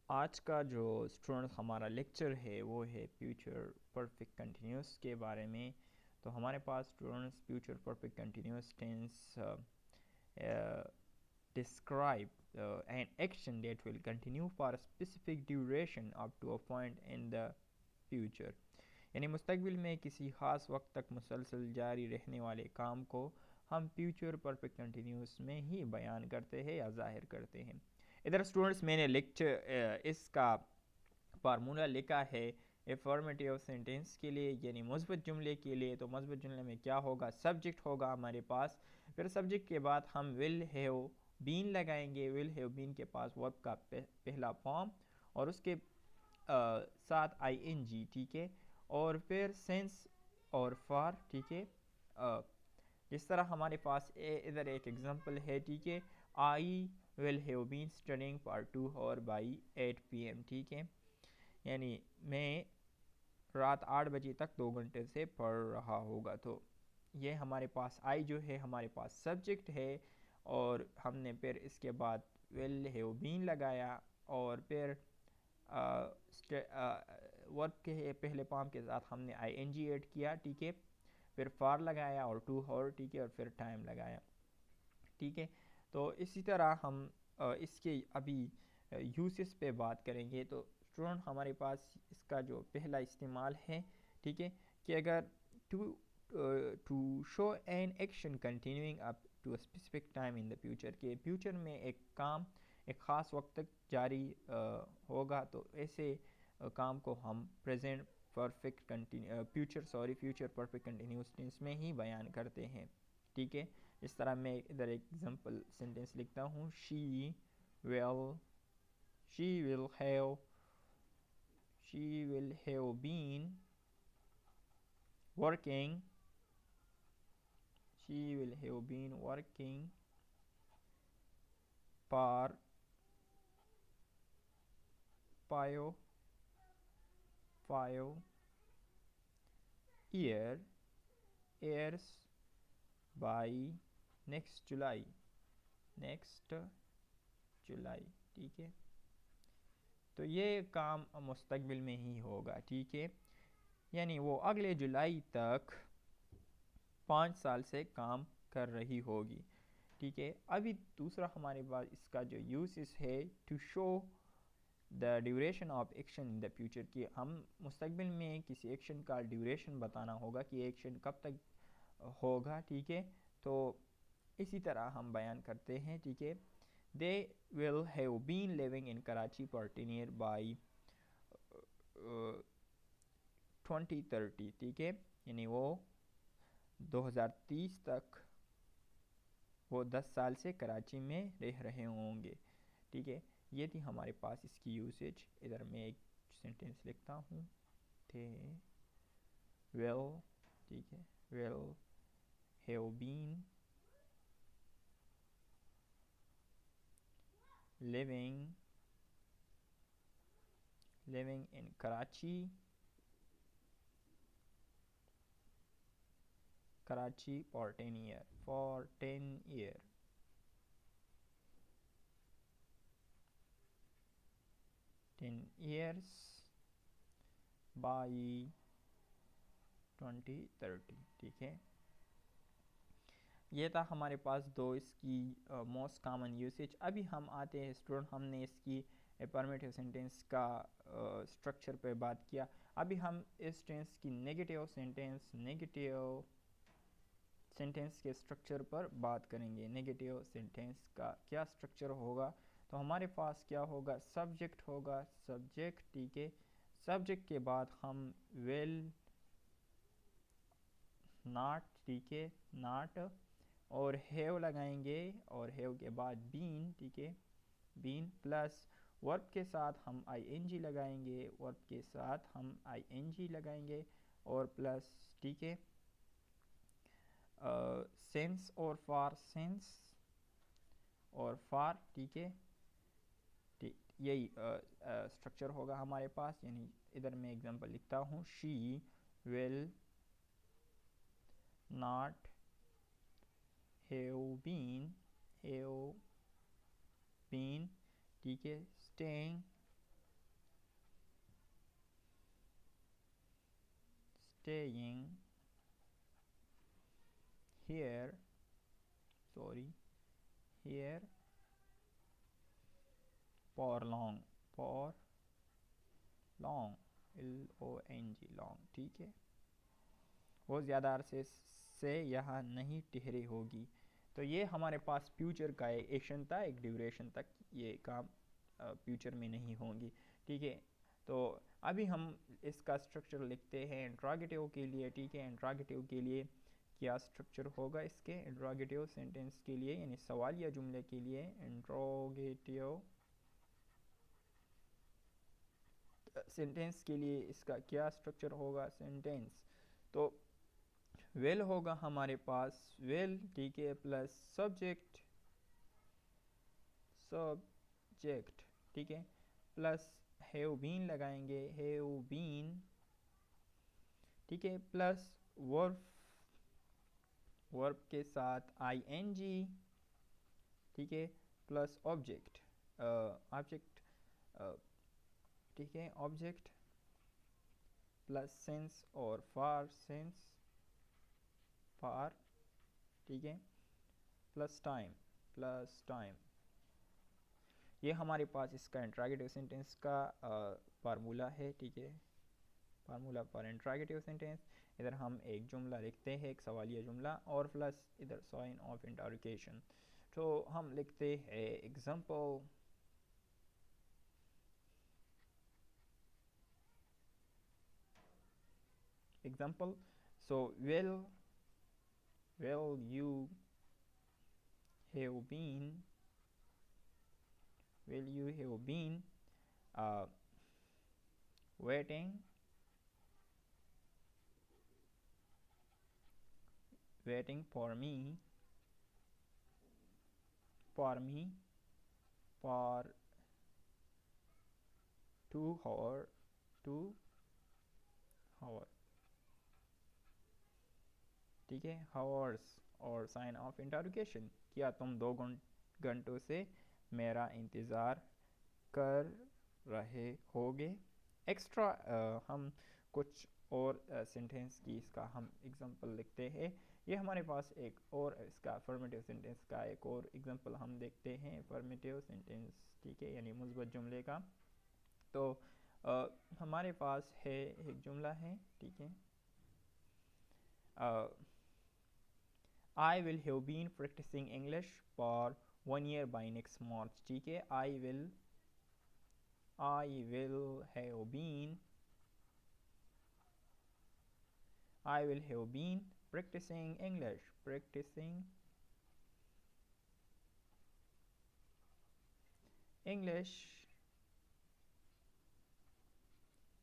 आज का जो स्टूडेंट्स हमारा लेक्चर है वो है फ्यूचर परफेक्ट कंटिन्यूस के बारे में। तो हमारे पास students future perfect continuous tense describe an action that will continue for a specific duration up to a point in the future। यानी मुस्तकबिल में किसी ख़ास वक्त तक मुसलसल जारी रहने वाले काम को हम फ्यूचर परफेक्ट कंटिन्यूस में ही बयान करते हैं या ज़ाहिर करते हैं। इधर स्टूडेंट्स मैंने लेक्चर इसका फार्मूला लिखा है एफर्मेटिव सेंटेंस के लिए यानी मुस्बत जुमले के लिए। तो मुस्बत जुमले में क्या होगा, सब्जेक्ट होगा हमारे पास, फिर सब्जेक्ट के बाद हम विल हैव बीन लगाएंगे। विल हैव बीन के पास वर्ब का पहला फॉर्म और उसके साथ आईएनजी, ठीक है, और फिर सेंस और फॉर, ठीक है। जिस तरह हमारे पास इधर एक एग्जांपल है, ठीक है, I will have been studying for 2 hour by 8 PM, ठीक है, यानी मैं रात 8 बजे तक 2 घंटे से पढ़ रहा होगा। तो ये हमारे पास आई जो है हमारे पास सब्जेक्ट है और हमने फिर इसके बाद विल हैव बीन लगाया और फिर वर्ब के पहले फॉर्म के साथ हमने आईएनजी ऐड किया, ठीक है, फिर फॉर लगाया और 2 आवर, ठीक है, और फिर टाइम लगाया, ठीक है। तो इसी तरह हम इसके अभी यूसेस पे बात करेंगे। तो स्टूडेंट हमारे पास इसका जो पहला इस्तेमाल है, ठीक है, कि अगर to to show an action continuing up to a specific time in the future, के फ्यूचर में एक काम एक ख़ास वक्त तक जारी होगा, तो ऐसे काम को हम present perfect continue future perfect continuous tense में ही बयान करते हैं, ठीक है। इस तरह मैं इधर एक एग्जांपल सेंटेंस लिखता हूँ, will she will have been working for 5 years by next जुलाई, ठीक है। तो ये काम मुस्तकबिल में ही होगा, ठीक है, यानी वो अगले जुलाई तक 5 साल से काम कर रही होगी, ठीक है। अभी दूसरा हमारे पास इसका जो यूसेस है, to show the duration of action in the future, कि हम मुस्तकबिल में किसी एक्शन का ड्यूरेशन बताना होगा कि एक्शन कब तक होगा, ठीक है। तो इसी तरह हम बयान करते हैं, ठीक है, they will have been living in Karachi for 10 years by 2030, ठीक है, यानी वो 2030 तक वो 10 साल से कराची में रह रहे होंगे, ठीक है। ये थी हमारे पास इसकी यूसेज। इधर मैं एक सेंटेंस लिखता हूँ, थे विल, ठीक है, will have been living in Karachi for 10 years 10 years by 2030, ठीक है। ये था हमारे पास दो इसकी मोस्ट कॉमन यूसेज। अभी हम आते हैं स्टूडेंट, हमने इसकी अफर्मेटिव सेंटेंस का स्ट्रक्चर पे बात किया। अभी हम इस टेंस की नेगेटिव सेंटेंस के स्ट्रक्चर पर बात करेंगे। नेगेटिव सेंटेंस का क्या स्ट्रक्चर होगा, तो हमारे पास क्या होगा, सब्जेक्ट होगा, सब्जेक्ट, ठीक है, सब्जेक्ट के बाद हम विल, नॉट, ठीक है, नॉट, और हैव लगाएंगे और हैव के बाद बीन, ठीक है, बीन, प्लस वर्ब के साथ हम आईएनजी लगाएंगे, वर्ब के साथ हम आईएनजी लगाएंगे और प्लस, ठीक है, सेंस और फॉर, सेंस और फॉर, ठीक है, ठीक, यही स्ट्रक्चर होगा हमारे पास। यानी इधर मैं एग्जांपल लिखता हूँ, she will not have been, ठीक है, staying staying here, sorry, here for long, for long, LONG, long, ठीक है, वो ज़्यादा अरसे से यहाँ नहीं ठहरी होगी। तो ये हमारे पास फ्यूचर का एक एक्शन था, एक ड्यूरेशन तक ये काम फ्यूचर में नहीं होंगी, ठीक है। तो अभी हम इसका स्ट्रक्चर लिखते हैं इंट्रोगेटिव के लिए, ठीक है। इंट्रोगेटिव के लिए क्या स्ट्रक्चर होगा इसके, इंट्रोगेटिव सेंटेंस के लिए यानी सवालिया जुमले के लिए इंट्रोगेटिव सेंटेंस के लिए इसका क्या स्ट्रक्चर होगा, सेंटेंस। तो वेल होगा हमारे पास, वेल, ठीक है, प्लस सब्जेक्ट, सब्जेक्ट, ठीक है, प्लस हैव बीन लगाएंगे, हैव बीन, ठीक है, प्लस वर्ब, वर्ब के साथ आईएनजी, ठीक है, प्लस ऑब्जेक्ट, ऑब्जेक्ट, ठीक है, ऑब्जेक्ट प्लस सेंस और फार, सेंस, फार, ठीक है, प्लस टाइम, प्लस टाइम। ये हमारे पास इसका इंट्रोगेटिव सेंटेंस का फार्मूला है, ठीक है, फार्मूला फॉर इंट्रोगेटिव सेंटेंस। इधर हम एक जुमला लिखते हैं, एक सवालिया जुमला, और प्लस इधर साइन ऑफ इंटरोगेशन। तो हम लिखते हैं example, example, so will you have been, will you have been uh, waiting for me for 2 hour, ठीक है, hours और साइन ऑफ इंटरोगेशन, क्या तुम 2 घंटों से मेरा इंतज़ार कर रहे होगे। एक्स्ट्रा हम कुछ और सेंटेंस की इसका हम एग्जांपल लिखते हैं। ये हमारे पास एक और इसका अफर्मेटिव सेंटेंस का एक और एग्जांपल हम देखते हैं, अफर्मेटिव सेंटेंस, ठीक है, यानी मुस्बत जुमले का। तो हमारे पास है एक जुमला है, ठीक है, I will have been practicing English for 1 year by next March, ठीक है, I will have been practicing English,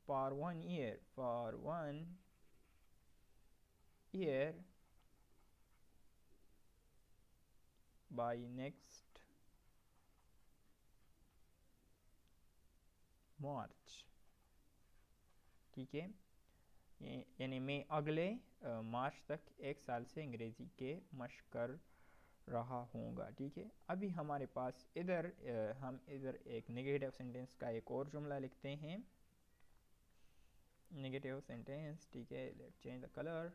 for 1 year, by next March, ठीक है, यानी मैं अगले मार्च तक 1 साल से अंग्रेज़ी के मशक कर रहा होगा, ठीक है। अभी हमारे पास इधर हम इधर एक नेगेटिव सेंटेंस का एक और जुमला लिखते हैं, नेगेटिव सेंटेंस, ठीक है, let's change the colour,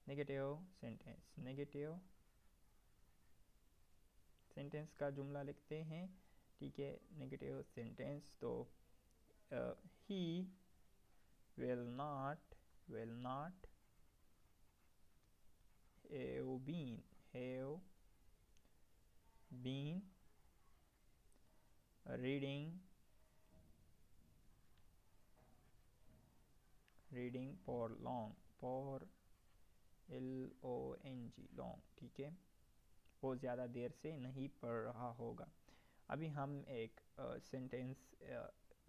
negative sentence का जुमला लिखते हैं, ठीक है, नेगेटिव सेंटेंस। तो ही will not have been reading for long, long, ठीक है, वो ज़्यादा देर से नहीं पढ़ रहा होगा। अभी हम एक सेंटेंस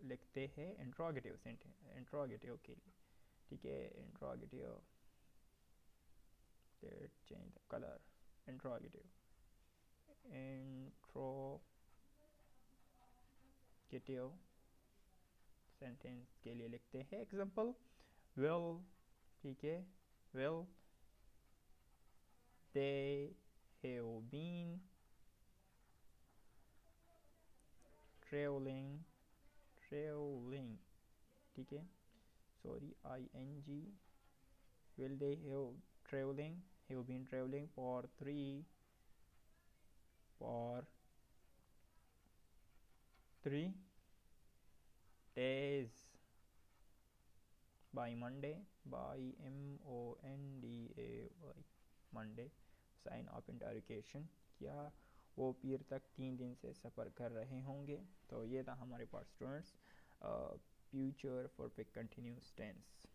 लिखते हैं इंट्रोगेटिव सेंटेंस, इंट्रोगेटिव के लिए, ठीक है, interrogative, let's change the colour, interrogative sentence के लिए लिखते हैं एग्जांपल, will, ठीक है, will they have been traveling, ठीक है, sorry, ing. Will they have been traveling for 3 days by Monday, by Monday, Monday, sign of interrogation, क्या वो पीर तक 3 दिन से सफ़र कर रहे होंगे। तो ये था हमारे पास students future perfect continuous tense.